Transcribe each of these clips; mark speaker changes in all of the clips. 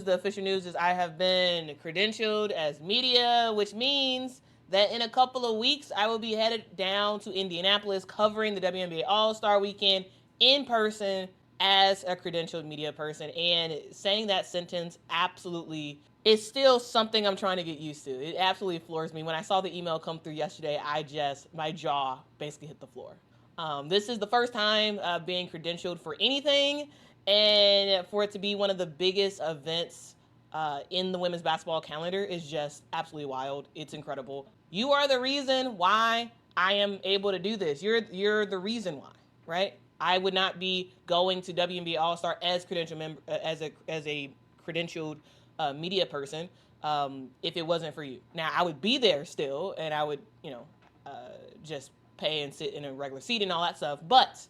Speaker 1: The official news is I have been credentialed as media, which means that in a couple of weeks, I will be headed down to Indianapolis covering the WNBA All-Star Weekend in person as a credentialed media person. And saying that sentence absolutely is still something I'm trying to get used to. It absolutely floors me. When I saw the email come through yesterday, my jaw basically hit the floor. This is the first time being credentialed for anything, and for it to be one of the biggest events in the women's basketball calendar is just absolutely wild. It's incredible. You are the reason why I am able to do this. You're the reason why, right? I would not be going to WNBA All-Star as as a credentialed media person if it wasn't for you. Now I would be there still, and I would just pay and sit in a regular seat and all that stuff. But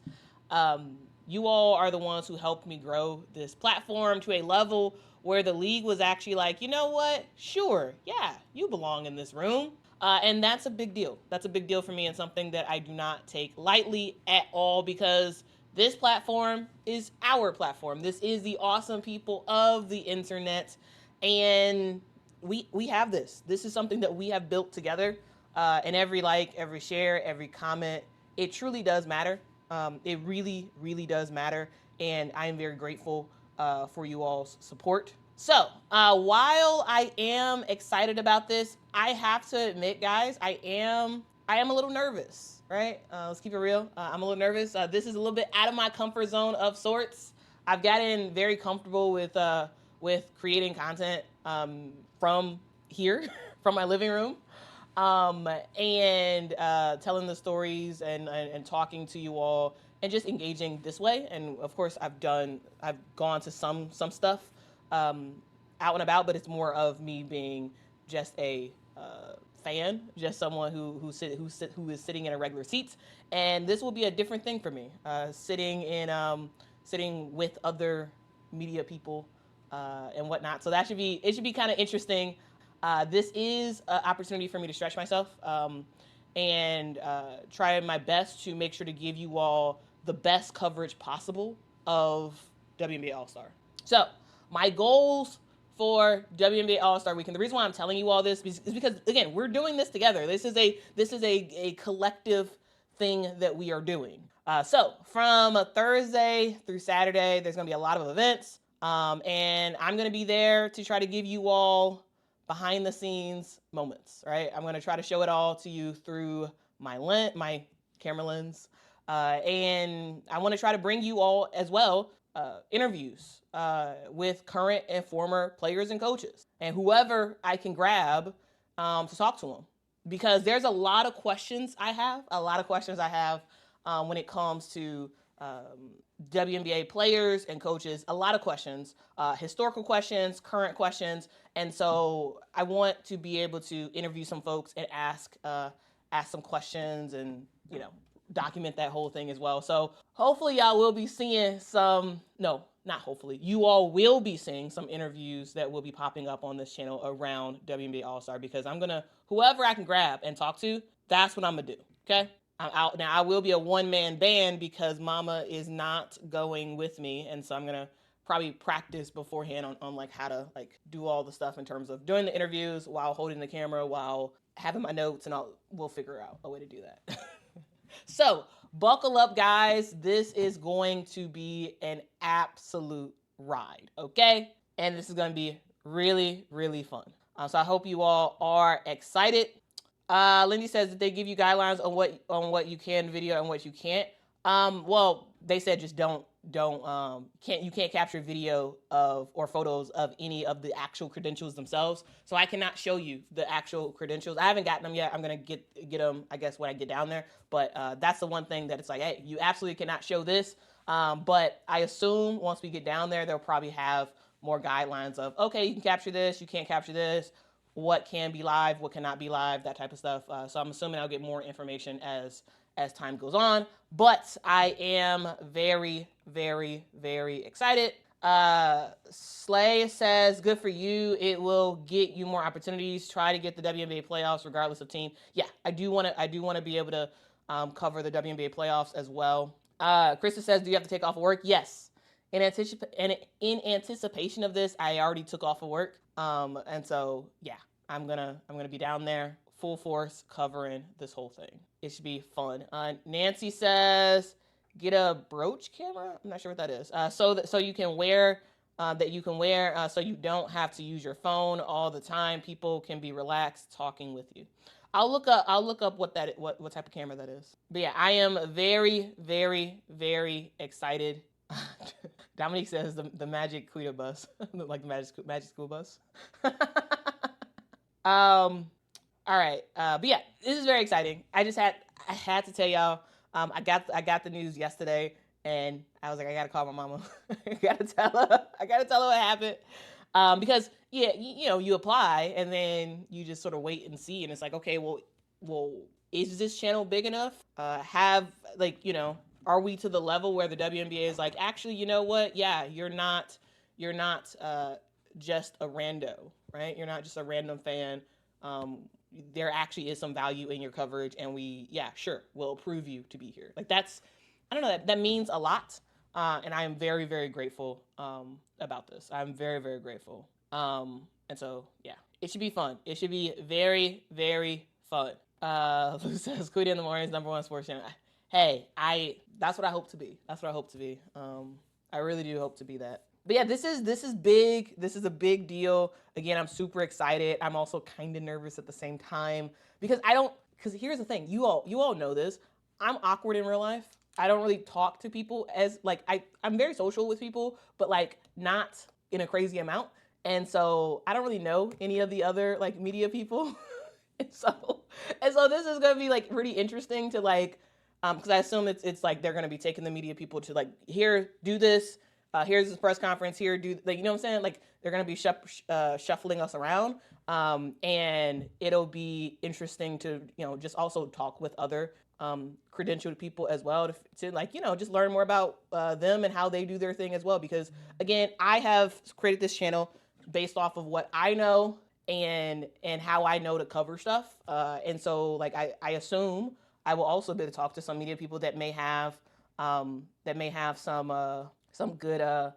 Speaker 1: you all are the ones who helped me grow this platform to a level where the league was actually like, you know what? Sure, yeah, you belong in this room. And that's a big deal. That's a big deal for me, and something that I do not take lightly at all, because this platform is our platform. This is the awesome people of the internet, and we have this. This is something that we have built together. And every like, every share, every comment, it truly does matter. It really, really does matter. And I am very grateful for you all's support. So while I am excited about this, I have to admit, guys, I am a little nervous, right? Let's keep it real. I'm a little nervous. This is a little bit out of my comfort zone of sorts. I've gotten very comfortable with creating content from here, from my living room. And telling the stories and talking to you all and just engaging this way. And of course, I've gone to some stuff out and about, but it's more of me being just a fan, just someone who is sitting in a regular seat. And this will be a different thing for me, sitting with other media people and whatnot. So it should be kind of interesting. This is an opportunity for me to stretch myself and try my best to make sure to give you all the best coverage possible of WNBA All-Star. So my goals for WNBA All-Star Weekend. The reason why I'm telling you all this is because, again, we're doing this together. This is a collective thing that we are doing. So from Thursday through Saturday, there's going to be a lot of events, and I'm going to be there to try to give you all behind the scenes moments, right? I'm going to try to show it all to you through my camera lens. And I want to try to bring you all as well interviews with current and former players and coaches and whoever I can grab to talk to them. Because there's a lot of questions I have when it comes to WNBA players and coaches, a lot of questions, historical questions, current questions. And so I want to be able to interview some folks and ask some questions and, document that whole thing as well. So hopefully y'all will be seeing you all will be seeing some interviews that will be popping up on this channel around WNBA All-Star, because whoever I can grab and talk to, that's what I'm gonna do, okay? I'm out. Now, I will be a one-man band because Mama is not going with me, and so I'm gonna probably practice beforehand on like how to like do all the stuff in terms of doing the interviews while holding the camera, while having my notes, and we'll figure out a way to do that. So buckle up, guys. This is going to be an absolute ride, okay? And this is going to be really, really fun. So I hope you all are excited. Lindy says that they give you guidelines on what you can video and what you can't. Well, they said just you can't capture video of or photos of any of the actual credentials themselves. So I cannot show you the actual credentials. I haven't gotten them yet. I'm gonna get them, I guess, when I get down there. But that's the one thing that it's like, hey, you absolutely cannot show this. But I assume once we get down there, they'll probably have more guidelines of, okay, you can capture this, you can't capture this, what can be live, what cannot be live, that type of stuff. So I'm assuming I'll get more information as time goes on. But I am very, very, very excited. Slay says, good for you. It will get you more opportunities. Try to get the WNBA playoffs regardless of team. Yeah, I do want to be able to cover the WNBA playoffs as well. Krista says, do you have to take off work? Yes. in anticipation of this, I already took off of work. And so yeah, I'm gonna be down there full force covering this whole thing. It should be fun. Nancy says, get a brooch camera. I'm not sure what that is. So you can wear so you don't have to use your phone all the time. People can be relaxed talking with you. I'll look up what type of camera that is. But yeah, I am very, very, very excited. Dominique says the magic Quita bus, like the magic school bus. All right, but yeah, this is very exciting. I had to tell y'all. I got the news yesterday, and I was like, I gotta call my mama. I gotta tell her what happened. Because yeah, you apply and then you just sort of wait and see, and it's like, okay, well, is this channel big enough? Are we to the level where the WNBA is like, actually, you know what? Yeah, you're not just a rando, right? You're not just a random fan. There actually is some value in your coverage, and we'll approve you to be here. Like I don't know, that means a lot. And I am very, very grateful about this. I'm very, very grateful. And so, yeah, it should be fun. It should be very, very fun. Lou says, Quita in the morning is #1 sports channel. Hey, that's what I hope to be. I really do hope to be that. But yeah, this is big. This is a big deal. Again, I'm super excited. I'm also kind of nervous at the same time because here's the thing. You all know this. I'm awkward in real life. I don't really talk to people as like I'm very social with people, but like not in a crazy amount. And so I don't really know any of the other like media people. and so this is gonna be like really interesting to like because I assume it's like they're gonna be taking the media people to like here, do this. Here's this press conference. Here, do like you know what I'm saying? Like they're gonna be shuffling us around, and it'll be interesting to just also talk with other credentialed people as well to like just learn more about them and how they do their thing as well. Because again, I have created this channel based off of what I know and how I know to cover stuff, and so like I assume I will also be able to talk to some media people that may have some good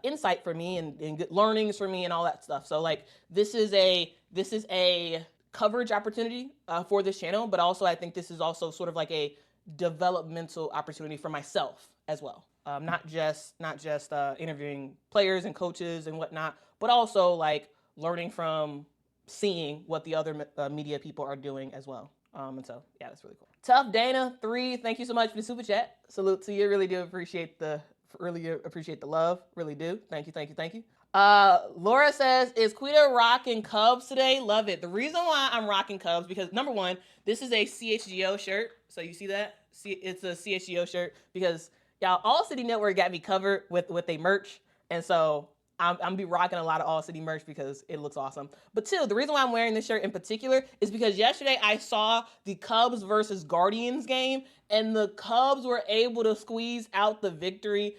Speaker 1: insight for me and good learnings for me and all that stuff. So like this is a coverage opportunity for this channel, but also I think this is also sort of like a developmental opportunity for myself as well. Not just interviewing players and coaches and whatnot, but also like learning from seeing what the other media people are doing as well. And so yeah, that's really cool. Tough Dana 3, thank you so much for the super chat. Salute to you. Really do appreciate the love. Really do. Thank you. Laura says, is Quita rocking Cubs today? Love it. The reason why I'm rocking Cubs, because number one, this is a CHGO shirt. So you see that? It's a CHGO shirt because y'all, All City Network got me covered with a merch. And so I'm be rocking a lot of All City merch because it looks awesome. But two, the reason why I'm wearing this shirt in particular is because yesterday I saw the Cubs versus Guardians game, and the Cubs were able to squeeze out the victory.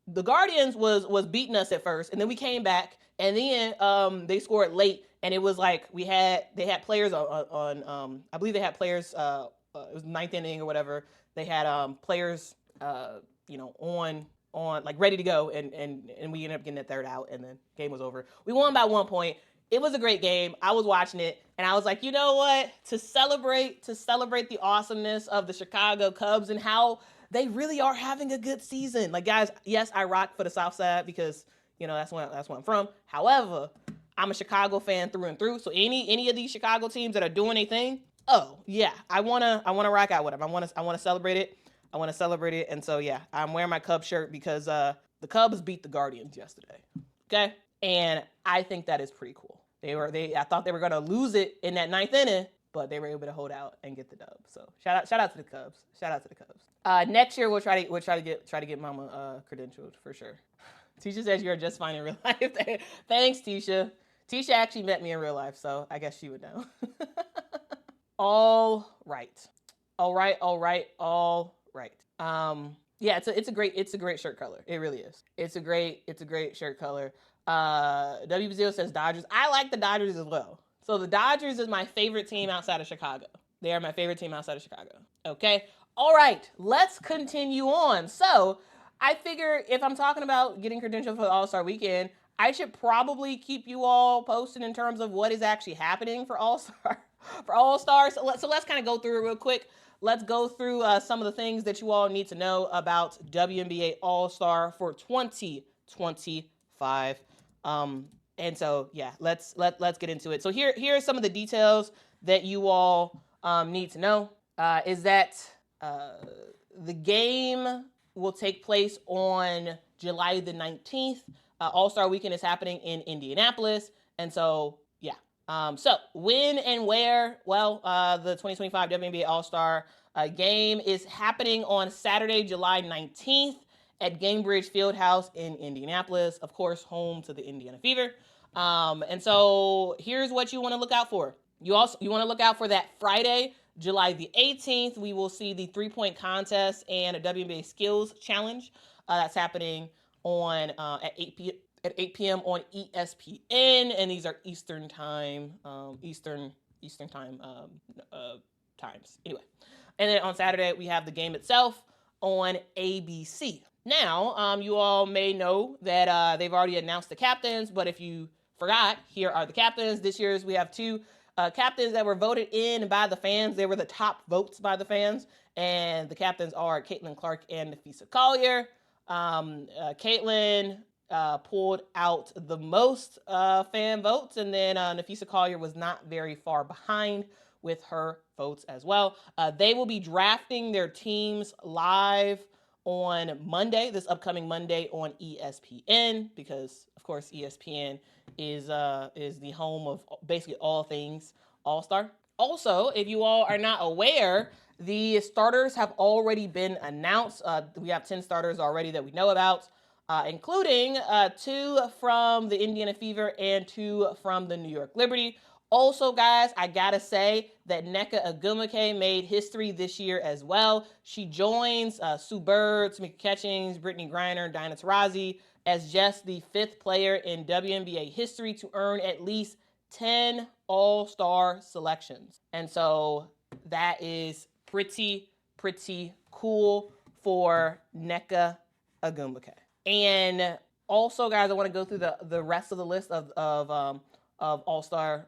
Speaker 1: The Guardians was beating us at first, and then we came back, and then they scored late, and it was like they had players on I believe they had players it was 9th inning or whatever. They had players on like ready to go, and we ended up getting that third out, and then game was over. We won by 1 point. It was a great game. I was watching it, and I was like, you know what? To celebrate the awesomeness of the Chicago Cubs and how they really are having a good season. Like, guys, yes, I rock for the South Side because that's where I'm from. However, I'm a Chicago fan through and through. So any of these Chicago teams that are doing a thing, oh yeah, I wanna rock out with them. I wanna celebrate it. And so yeah, I'm wearing my Cubs shirt because the Cubs beat the Guardians yesterday. Okay, and I think that is pretty cool. I thought they were gonna lose it in that 9th inning, but they were able to hold out and get the dub. So shout out to the Cubs. Next year we'll try to get Mama credentialed for sure. Tisha says you're just fine in real life. Thanks, Tisha. Tisha actually met me in real life, so I guess she would know. All right. Yeah, it's a great shirt color. It really is. It's a great shirt color. W0 says Dodgers. I like the Dodgers as well. So the Dodgers is my favorite team outside of Chicago. They are my favorite team outside of Chicago. Okay. All right. Let's continue on. So I figure if I'm talking about getting credentialed for the All-Star Weekend, I should probably keep you all posted in terms of what is actually happening for All-Star for All-Stars. So let's kind of go through it real quick. Let's go through some of the things that you all need to know about WNBA All-Star for 2025. And so yeah, let's get into it. So here are some of the details that you all need to know. Is that the game will take place on July the 19th. All-Star Weekend is happening in Indianapolis. And so, yeah. So when and where? Well, the 2025 WNBA All-Star Game is happening on Saturday, July 19th at Gainbridge Fieldhouse in Indianapolis. Of course, home to the Indiana Fever. And so here's what you want to look out for. You want to look out for that Friday, July the 18th. We will see the 3-point contest and a WNBA skills challenge. That's happening on at 8 p.m. on ESPN, and these are Eastern time, Eastern time times. Anyway, and then on Saturday we have the game itself on ABC. Now, you all may know that they've already announced the captains, but if you forgot, here are the captains. This year's we have two captains that were voted in by the fans. They were the top votes by the fans, and the captains are Caitlin Clark and Nafisa Collier. Caitlin pulled out the most fan votes, and then Nafisa Collier was not very far behind with her votes as well. They will be drafting their teams live on Monday, this upcoming Monday on ESPN, because of course ESPN is the home of basically all things All-Star. Also, if you all are not aware, the starters have already been announced. We have 10 starters already that we know about, including 2 from the Indiana Fever and 2 from the New York Liberty. Also, guys, I gotta say that Nneka Ogwumike made history this year as well. She joins Sue Bird, Tamika Catchings, Brittany Griner, Diana Taurasi as just the 5th player in WNBA history to earn at least 10 All-Star selections. And so that is pretty cool for Nneka Ogwumike. And also, guys, I want to go through the rest of the list of All-Star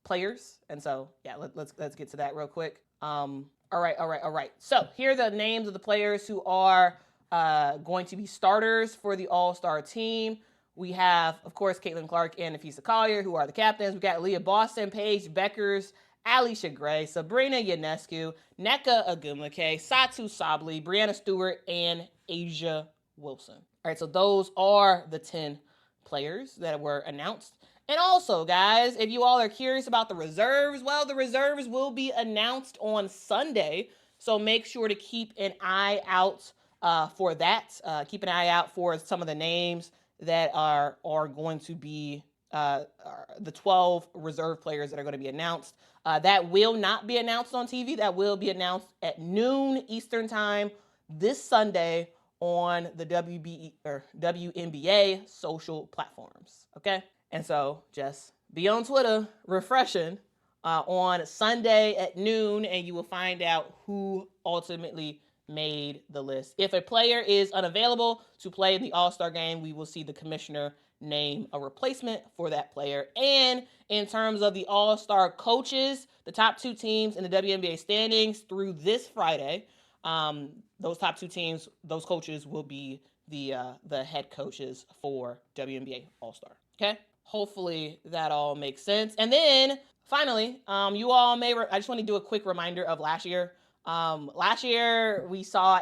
Speaker 1: players. And so, yeah, let's get to that real quick. All right. So here are the names of the players who are going to be starters for the All-Star team. We have, of course, Caitlin Clark and Nafisa Collier, who are the captains. We got Leah Boston, Paige Beckers, Alicia Gray, Sabrina Ionescu, Nneka Ogwumike, Satu Sabli, Brianna Stewart, and Asia Wilson. All right, so those are the 10 players that were announced. And also, guys, if you all are curious about the reserves, well, the reserves will be announced on Sunday. So make sure to keep an eye out for that. Keep an eye out for some of the names that are going to be the 12 reserve players that are going to be announced. That will not be announced on TV. That will be announced at noon Eastern time this Sunday on the WNBA social platforms. Okay? And so just be on Twitter, refreshing on Sunday at noon, and you will find out who ultimately made the list. If a player is unavailable to play in the All-Star game, we will see the commissioner name a replacement for that player. And in terms of the All-Star coaches, the top 2 teams in the WNBA standings through this Friday, those top 2 teams, those coaches will be the head coaches for WNBA All-Star. Okay? Hopefully that all makes sense. And then finally, you all may, I just want to do a quick reminder of last year. Last year we saw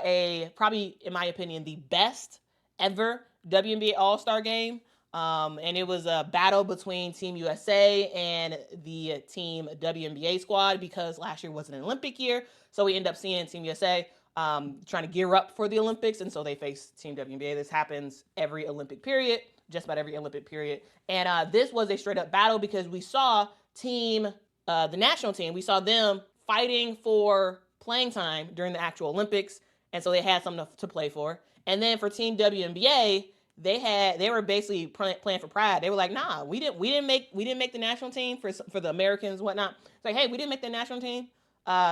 Speaker 1: probably in my opinion, the best ever WNBA All-Star game. And it was a battle between Team USA and the Team WNBA squad because last year was an Olympic year. So we end up seeing Team USA trying to gear up for the Olympics. And so they face Team WNBA. This happens every Olympic period, just about every Olympic period. And this was a straight up battle because we saw the national team, we saw them fighting for playing time during the actual Olympics. And so they had something to play for. And then for Team WNBA, they were basically playing for pride. They were like, nah, we didn't make the national team for the Americans and whatnot. It's like, hey, we didn't make the national team.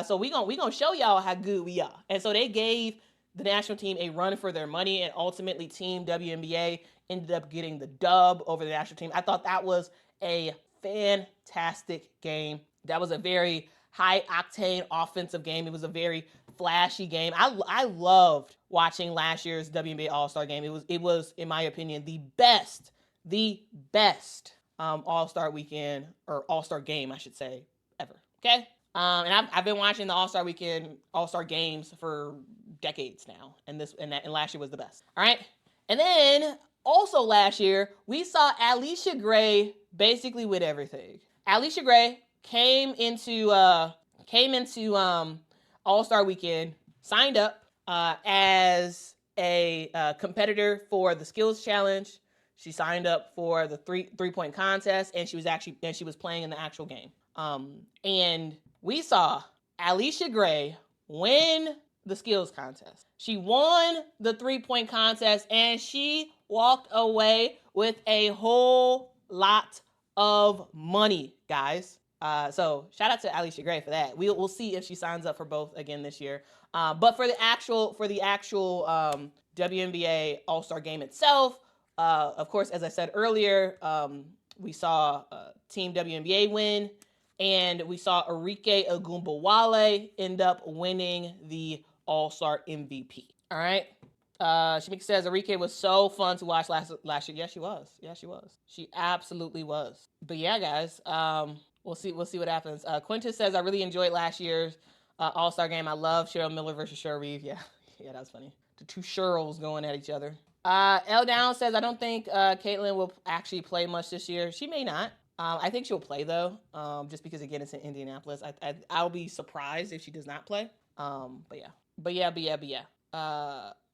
Speaker 1: So we gonna show y'all how good we are. And so they gave the national team a run for their money, and ultimately Team WNBA ended up getting the dub over the national team. I thought that was a fantastic game. That was a very high octane offensive game. It was a very flashy game. I loved watching last year's WNBA All-Star game. It was in my opinion the best All-Star weekend, or All-Star game, I should say, ever. Okay. And I've been watching the All-Star weekend, All-Star games for decades now, and last year was the best. All right. And then also last year we saw Alicia Gray basically with everything. Alicia Gray came into All-Star weekend, signed up as a competitor for the skills challenge. She signed up for the three-point contest, and she was playing in the actual game. And we saw Alicia Gray win the skills contest. She won the 3-point contest, and she walked away with a whole lot of money, guys. So shout out to Alicia Gray for that. We'll see if she signs up for both again this year. But for the actual WNBA All-Star game itself, of course, as I said earlier, we saw Team WNBA win, and we saw Arike Ogunbowale end up winning the All-Star MVP. All right. Shamika says Arike was so fun to watch last year. Yes, she was. She absolutely was. But yeah, guys, we'll see what happens. Quintus says I really enjoyed last year's All-Star game. I love Cheryl Miller versus Cheryl Reeve. Yeah, that was funny. The two Cheryls going at each other. L Down says I don't think Caitlin will actually play much this year. She may not. I think she'll play though, just because again it's in Indianapolis. I'll be surprised if she does not play. But yeah.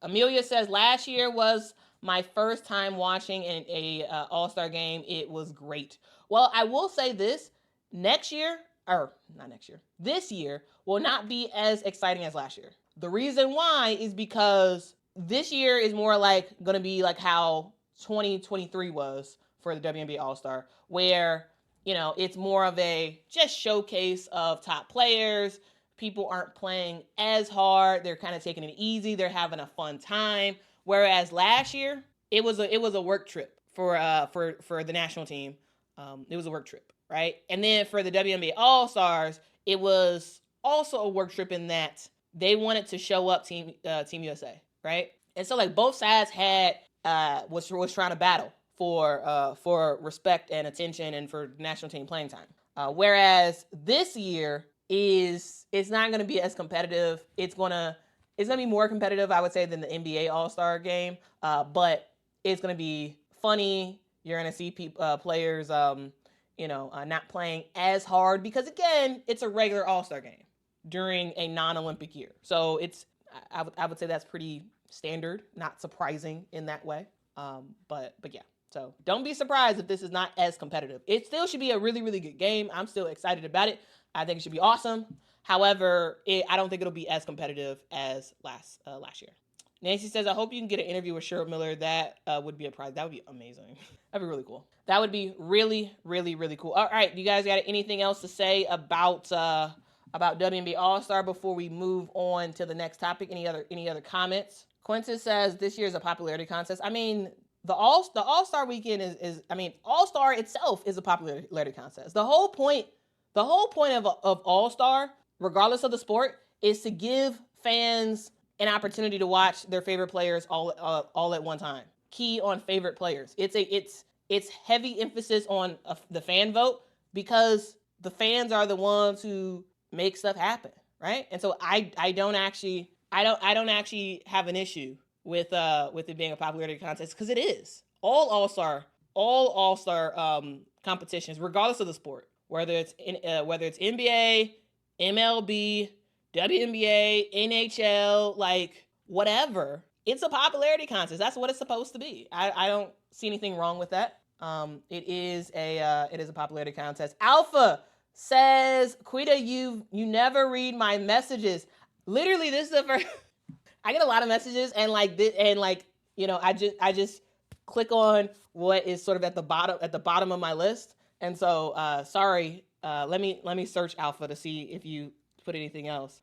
Speaker 1: Amelia says last year was my first time watching a All-Star game. It was great. Well, I will say this: this year will not be as exciting as last year. The reason why is because this year is more like going to be like how 2023 was for the WNBA All-Star, where, it's more of a just showcase of top players. People aren't playing as hard. They're kind of taking it easy. They're having a fun time. Whereas last year, it was a work trip for the national team. It was a work trip, right? And then for the WNBA All-Stars, it was also a work trip in that they wanted to show up Team USA, right? And so like both sides had was trying to battle for respect and attention and for national team playing time. Whereas this year it's not going to be as competitive. It's going to be more competitive, I would say, than the NBA All-Star game. But it's going to be funny. You're going to see players, not playing as hard because again, it's a regular All-Star game during a non-Olympic year. So I would say that's pretty standard, not surprising in that way. But yeah. So don't be surprised if this is not as competitive. It still should be a really, really good game. I'm still excited about it. I think it should be awesome. However, I don't think it'll be as competitive as last year. Nancy says, I hope you can get an interview with Cheryl Miller. That would be a prize. That would be amazing. That'd be really cool. That would be really, really, really cool. All right. You guys got anything else to say about WNBA All-Star before we move on to the next topic? Any other comments? Quintus says this year is a popularity contest. I mean, the All-Star weekend is All-Star itself is a popularity contest. The whole point of All-Star, regardless of the sport, is to give fans an opportunity to watch their favorite players all at one time. Key on favorite players. It's heavy emphasis on the fan vote because the fans are the ones who make stuff happen, right? And so I don't actually have an issue with it being a popularity contest because it is. All All-Star competitions, regardless of the sport, whether it's NBA, MLB, WNBA, NHL, like whatever, it's a popularity contest. That's what it's supposed to be. I don't see anything wrong with that. It is a popularity contest. Alpha says, Quita, you never read my messages. Literally, this is the first. I get a lot of messages, and I just click on what is sort of at the bottom of my list. And so, sorry. Let me search Alpha to see if you put anything else.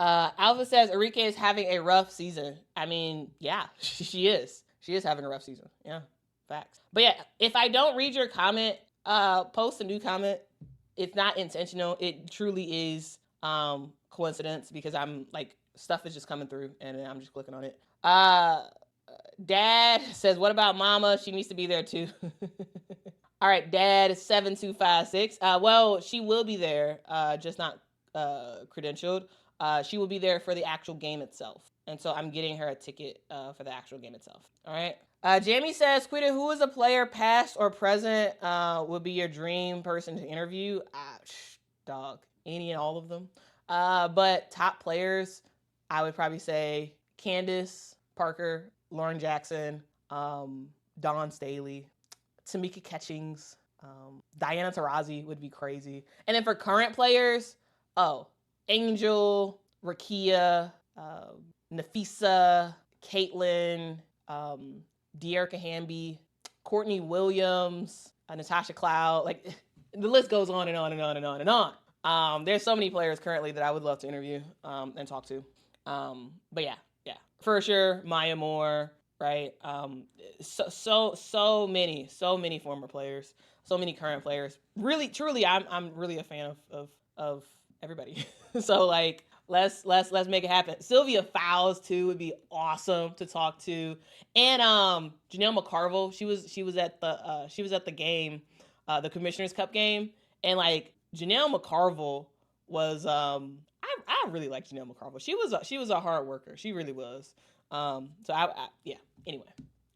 Speaker 1: Alpha says Arike is having a rough season. I mean, yeah, she is. She is having a rough season. Yeah, facts. But yeah, if I don't read your comment, post a new comment. It's not intentional. It truly is coincidence because I'm like stuff is just coming through and I'm just clicking on it. Dad says, "What about Mama? She needs to be there too." All right, Dad 7256. Well, she will be there, just not credentialed. She will be there for the actual game itself. And so I'm getting her a ticket for the actual game itself. All right. Jamie says, Quita, who is a player past or present would be your dream person to interview? Dog. Any and all of them. But top players, I would probably say Candace Parker, Lauren Jackson, Dawn Staley, Tamika Catchings, Diana Taurasi would be crazy. And then for current players, Angel, Rakia, Nafisa, Caitlin, De'Erica Hamby, Courtney Williams, Natasha Cloud. Like the list goes on and on and on and on and on. There's so many players currently that I would love to interview and talk to. But yeah, for sure, Maya Moore, right? So many former players, so many current players. Really, truly, I'm really a fan of everybody. So like, let's make it happen. Sylvia Fowles too would be awesome to talk to, and Janelle McCarville. She was at the game, the Commissioner's Cup game, and like Janelle McCarville was I really like Janelle McCarville. She was a hard worker. She really was. So yeah. Anyway,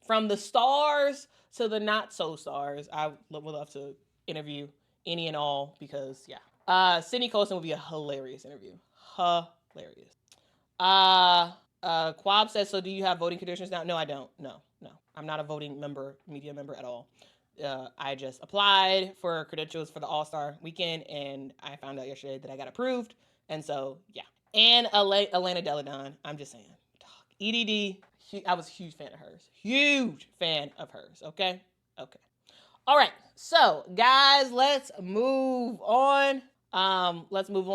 Speaker 1: from the stars to the not so stars, I would love to interview any and all because yeah. Sydney Colson would be a hilarious interview. Hilarious. Quab says, so do you have voting conditions now? No, I don't. No. I'm not a voting media member at all. I just applied for credentials for the All-Star Weekend, and I found out yesterday that I got approved. And so, yeah. And Elena Deladon, I'm just saying. EDD, I was a huge fan of hers. Huge fan of hers, okay? Okay. All right, so, guys, let's move on. Let's move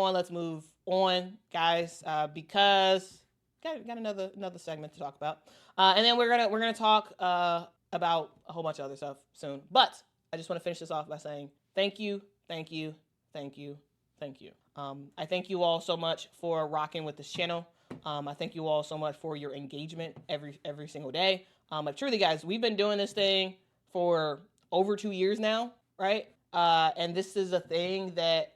Speaker 1: on, guys, because got another segment to talk about. And then we're gonna talk about a whole bunch of other stuff soon. But I just want to finish this off by saying thank you. I thank you all so much for rocking with this channel. I thank you all so much for your engagement every single day. Like truly, guys, we've been doing this thing for over 2 years now, right? And this is a thing that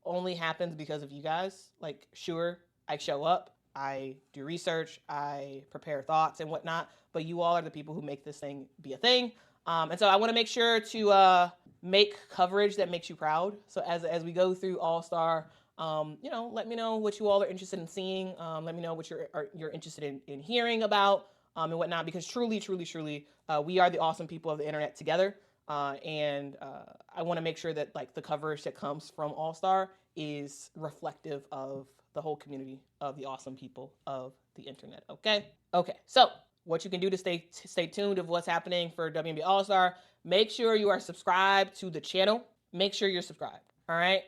Speaker 1: only happens because of you guys. Like, sure, I show up, I do research, I prepare thoughts and whatnot, but you all are the people who make this thing be a thing. And so I want to make sure to make coverage that makes you proud. So as we go through All-Star, let me know what you all are interested in seeing. Let me know what you're interested in hearing about and whatnot, because truly, we are the awesome people of the internet together. And I want to make sure that like the coverage that comes from All-Star is reflective of the whole community of the awesome people of the internet. Okay. So what you can do to stay tuned of what's happening for WNBA All-Star, make sure you are subscribed to the channel. Make sure you're subscribed. All right.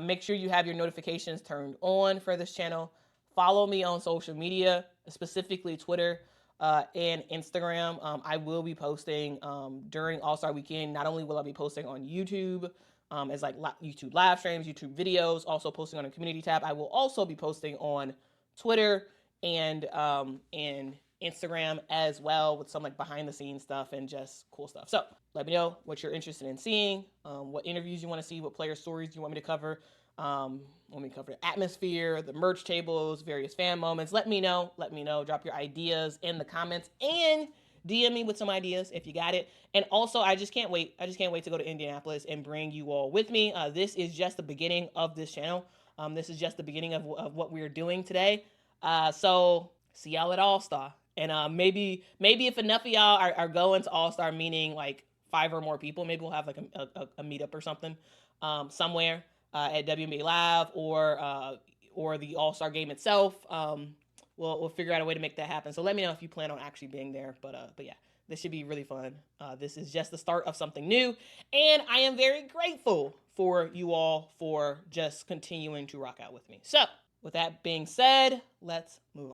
Speaker 1: Make sure you have your notifications turned on for this channel. Follow me on social media, specifically Twitter and Instagram. I will be posting during All-Star Weekend. Not only will I be posting on YouTube as like YouTube live streams, YouTube videos, also posting on a community tab. I will also be posting on Twitter and Instagram as well with some like behind the scenes stuff and just cool stuff. So let me know what you're interested in seeing, what interviews you want to see, what player stories you want me to cover. When we cover the atmosphere, the merch tables, various fan moments, let me know, drop your ideas in the comments and DM me with some ideas if you got it. And also, I just can't wait to go to Indianapolis and bring you all with me. This is just the beginning of this channel. This is just the beginning of what we're doing today. So see y'all at All-Star. And maybe if enough of y'all are going to All-Star, meaning like 5 or more people, maybe we'll have like a meetup or something somewhere at WNBA Live or the All-Star game itself. We'll figure out a way to make that happen. So let me know if you plan on actually being there. But yeah, this should be really fun. This is just the start of something new, and I am very grateful for you all for just continuing to rock out with me. So With that being said, let's move on.